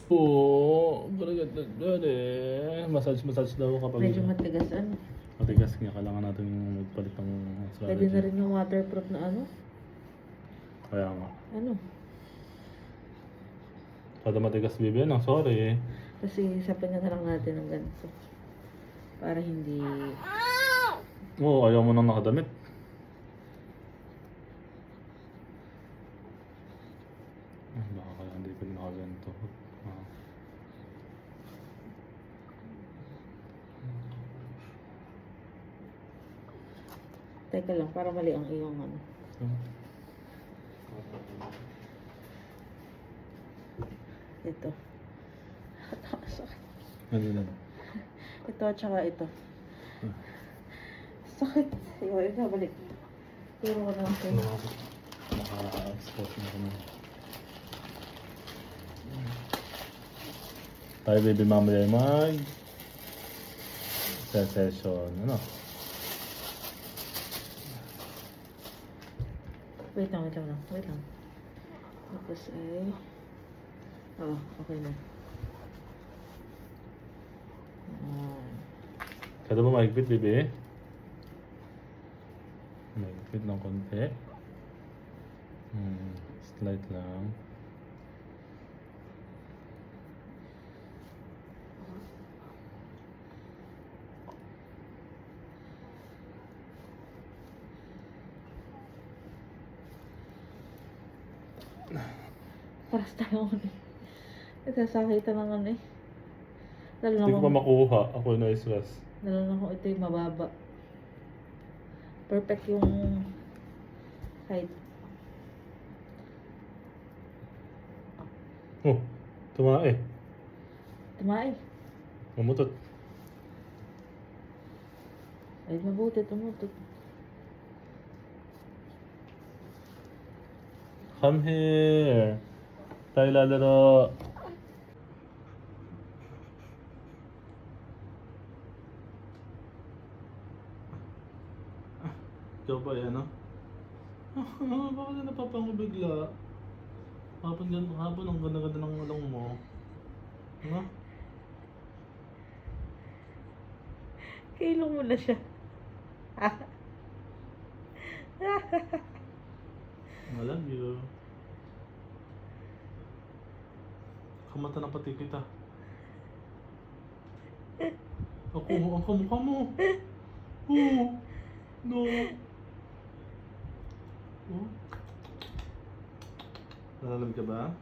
po. Balikat na dyan eh. Massage daw kapag Medyo matigas ano. matigas nga. Kailangan natin yung magpalit ng Pwede na strategy. rin yung waterproof na ano. Kaya nga. Ano. Kada matigas bibi, no? Sorry. Kasi sapin na lang natin ng ganito. Para hindi... Oo, ayaw mo nang nakadamit. Baka kaya hindi ko nakaganto. Ah. Teka lang, para mali ang iyong ano. Ito. Sakit. Ano lang? Ito at saka ito. Sakit. Ikaw, balik. Turo ko na ako. Naka-export na kami. Tayo baby mamaya mag session. Ano? Wait lang. Tapos ay... Oo, okay na. Kada mo mahigpit, bebe? Mahigpit ng konti. Slight lang. Paras tayo ano eh. Nagsasakitan ng ano eh. Lalo na Hindi ko pa kung, makuha. Ako yung na-stress. lalo na kung ito yung mababa. Perfect yung height. Oh, tumae. Tumae. Mamutot. Ay, mabuti, tumutot. Come here. Tayo lalaro. Ikaw ba yan, no? Bakit na napapango bigla? Hapon ang ganda-ganda ng ulong mo. Ano? Kailong mo na siya. I love you. Kamata na pati kita. Ako, ang kamukha mo. Oh, no. Oh. Nalalamig ka ba?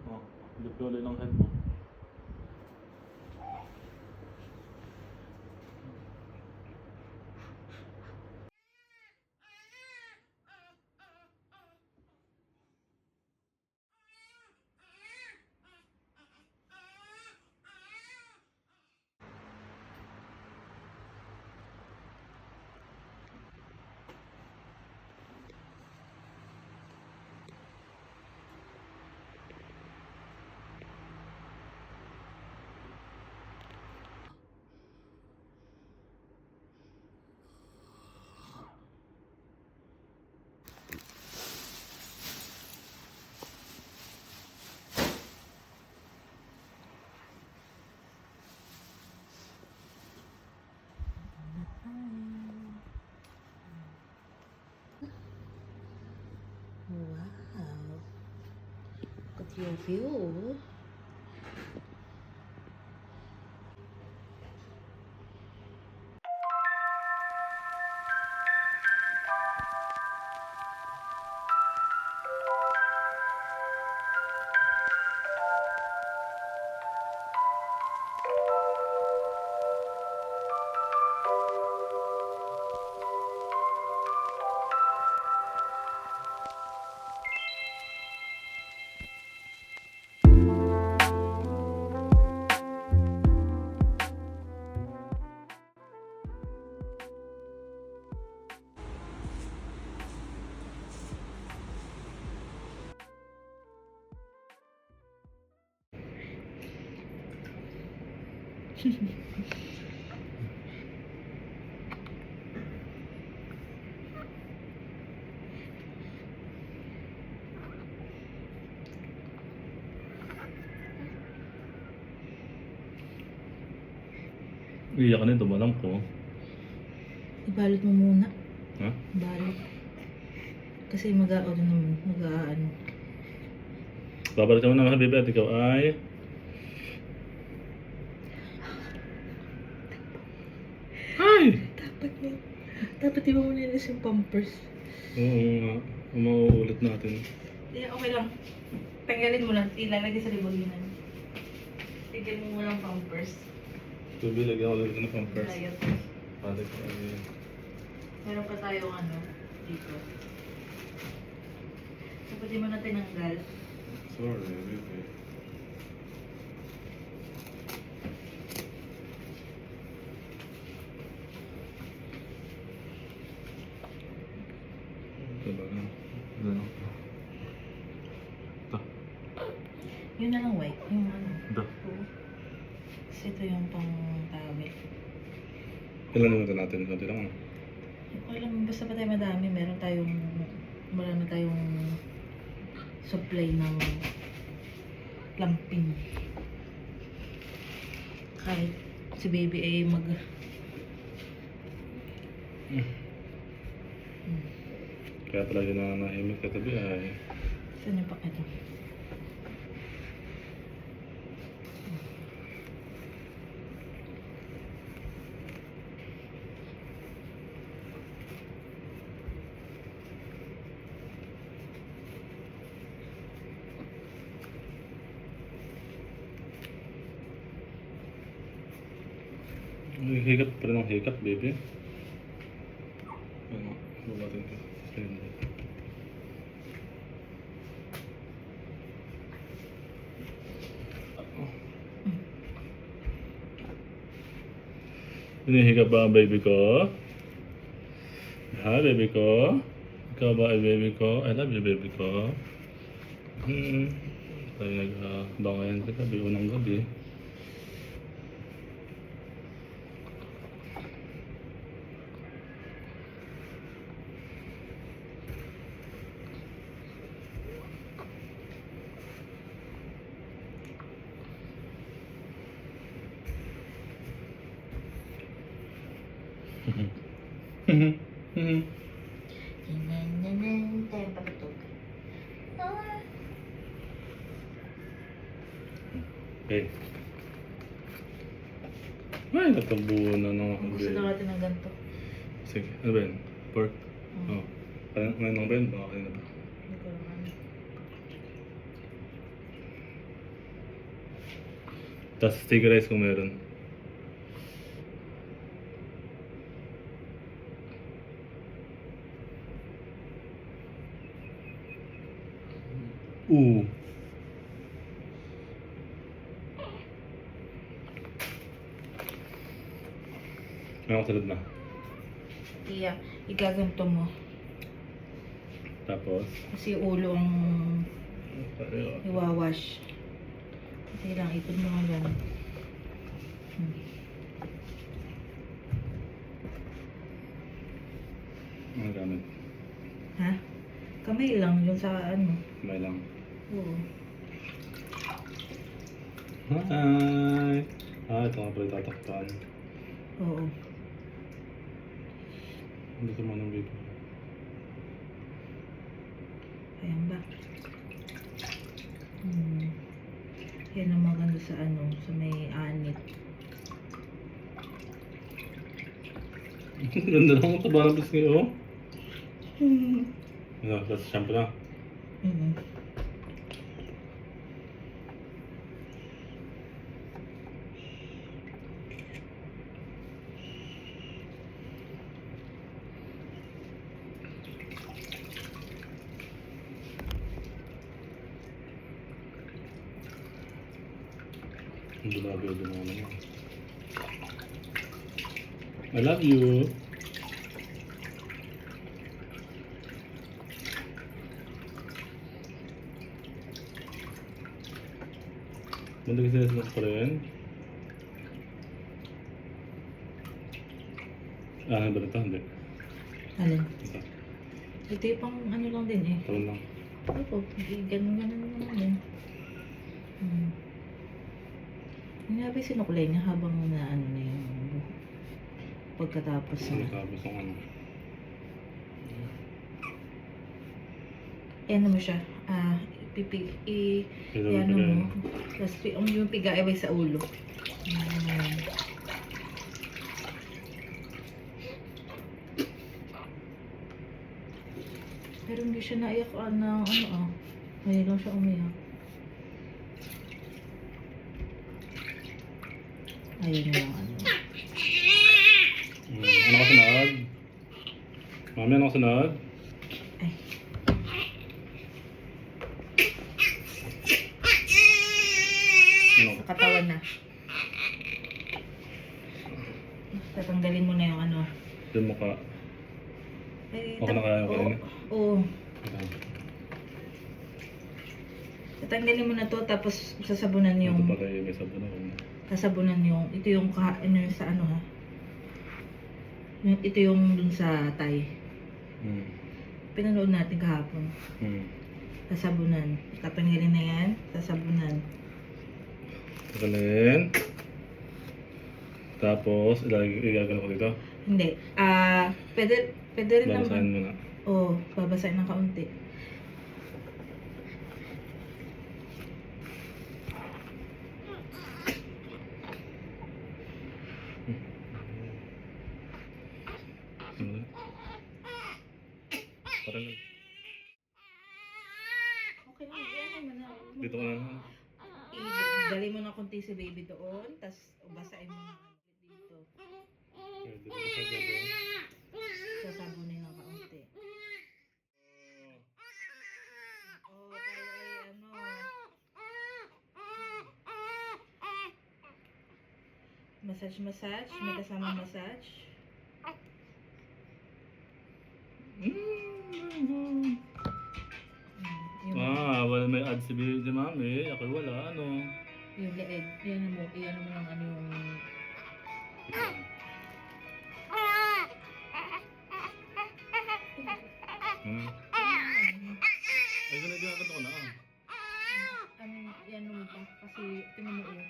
Oh, diploy ng head mo. Wow. Look at your view. Iiyak ka na ito, malam ko. Ibalot mo muna. Ha? Balot. Kasi mag-aano naman. Mag-aano. Babalik ka muna mga baby at ikaw ay... Ay! Dapat di ba mo nilis yung pampers? Oo nga. Mauulit natin. Yeah, okay lang. Tanggalin mo lang. Ilalagay sa libulinan. Tigil mo muna ang pampers. Baby, lagyan ko ulit ng pampers. Layat. Balik ko ay... Meron pa tayong ano dito. Dapat di mo na tinanggal. Sorry, baby. Diba na? Diba? Ito. Yun na lang white. Yung ano. Ito. Oo. Kasi ito yung pang tawel. Ilan naman natin? Kunti lang. Okay lang. Basta pa tayo madami. Marami tayong supply ng lamping. Kahit si baby ay Kaya talaga na naimik katabi ay... Saan yung ito? Hikat pa rin ang hikat, baby. Ano, babatin ko. Slender. Hinihikap ba ang baby ko? Ha, baby ko? Ikaw ba ay baby ko? I love you, baby ko. Tayo nag-bangayan sa gabi, unang gabi. Tayo patutog. Okay. Ay, natabuo na ng Gusto daw natin ng ganito. Sige, ano ba yun? Pork? Oo. May nang ba yun? Baka kanina ba? Hindi ko lang ano. Tapos sticky rice kung meron. Ano kasunod na? Iya, igaganto mo. Tapos? Kasi yung ulo ang iwawash. Kasi lang, ipod mo nga gano'n. Ano gamit? Ha? Kamay lang, yun sa ano. May lang. Oo. Hi! Ito nga pala tatakpan. Oo. Hindi ka man ang baby. Ayan ba? Yan ang maganda sa ano, sa may anit. Ganda lang ang taba ng pisngi, oh. Ano, tapos shampoo na. Ang dulabi o dumana mo. I love you. Manda kasi sa pa rin. Ah, ba ito? Hindi. Alin? Ito. Ito yung pang ano lang din eh. Tawal lang. Opo, ganun-ganun naman din. Hindi sinukulay niya habang na ano na yung pagkatapos Ano na. tapos ng ano? Ano mo siya? Ano mo. Tapos yung piga ay sa ulo. Pero hindi siya naiyak na ano. Ngayon lang siya umiyak. Ayun yung ano. Ano kasunod? Mami, ano kasunod? Ay. Ano? Sa katawan na. Tatanggalin mo na yung ano. Yung mukha. Ay, Okay na kaya yung kanina? Oo. Ito. Tatanggalin mo na to tapos sasabunan yung Ito pala yung may sabon ako. sasabunan yung ito yung ano yung sa ano ha. Ito yung dun sa Thai. Pinanood natin kahapon. Sasabunan. Tatanggalin na yan. Sasabunan. Tagalin. Tapos, igagano ko dito. Hindi. Pwede rin naman. Babasahin mo na. Oo, babasahin ng kaunti. Parang Okay lang, yan mo na. dito ka na. Dali mo na konti si baby doon, tapos basahin mo na dito. Dito ka sa gado. Sasabunin ng kaunti. Oo, tayo ay ano. Massage. May kasama massage. Wala may add si Mami. Ako wala, ano. Yung leeg. Iyan mo ng ano yung... Ay, ginagawa ko na. Yan mo pa. Kasi tingnan mo yun.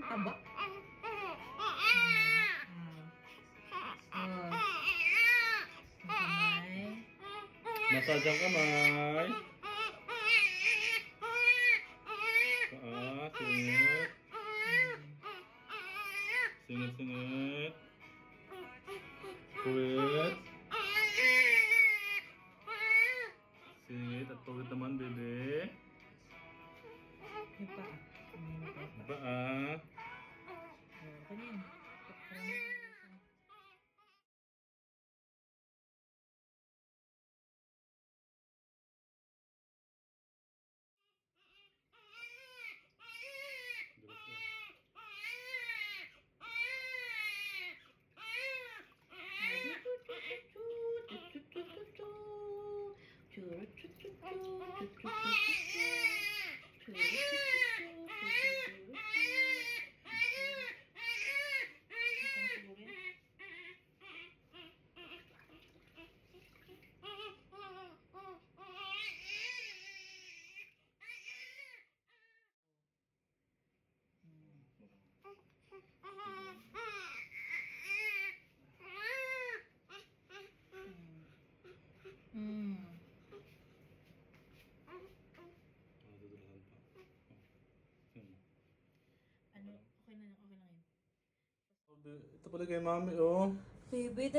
Taba. Kamay. Massage ang kamay. Singit. Singit. Kuwit. Singit at tuwid naman, bebe. Yung pa. Paa. Ganyan. Ano, okay na yun. Ito pala kay Mami, oh. Baby,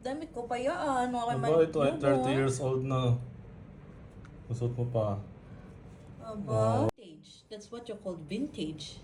damit ko pa yan. Aba, ito ay 30 years old na. Usot mo pa. Aba. Vintage. That's what you call vintage.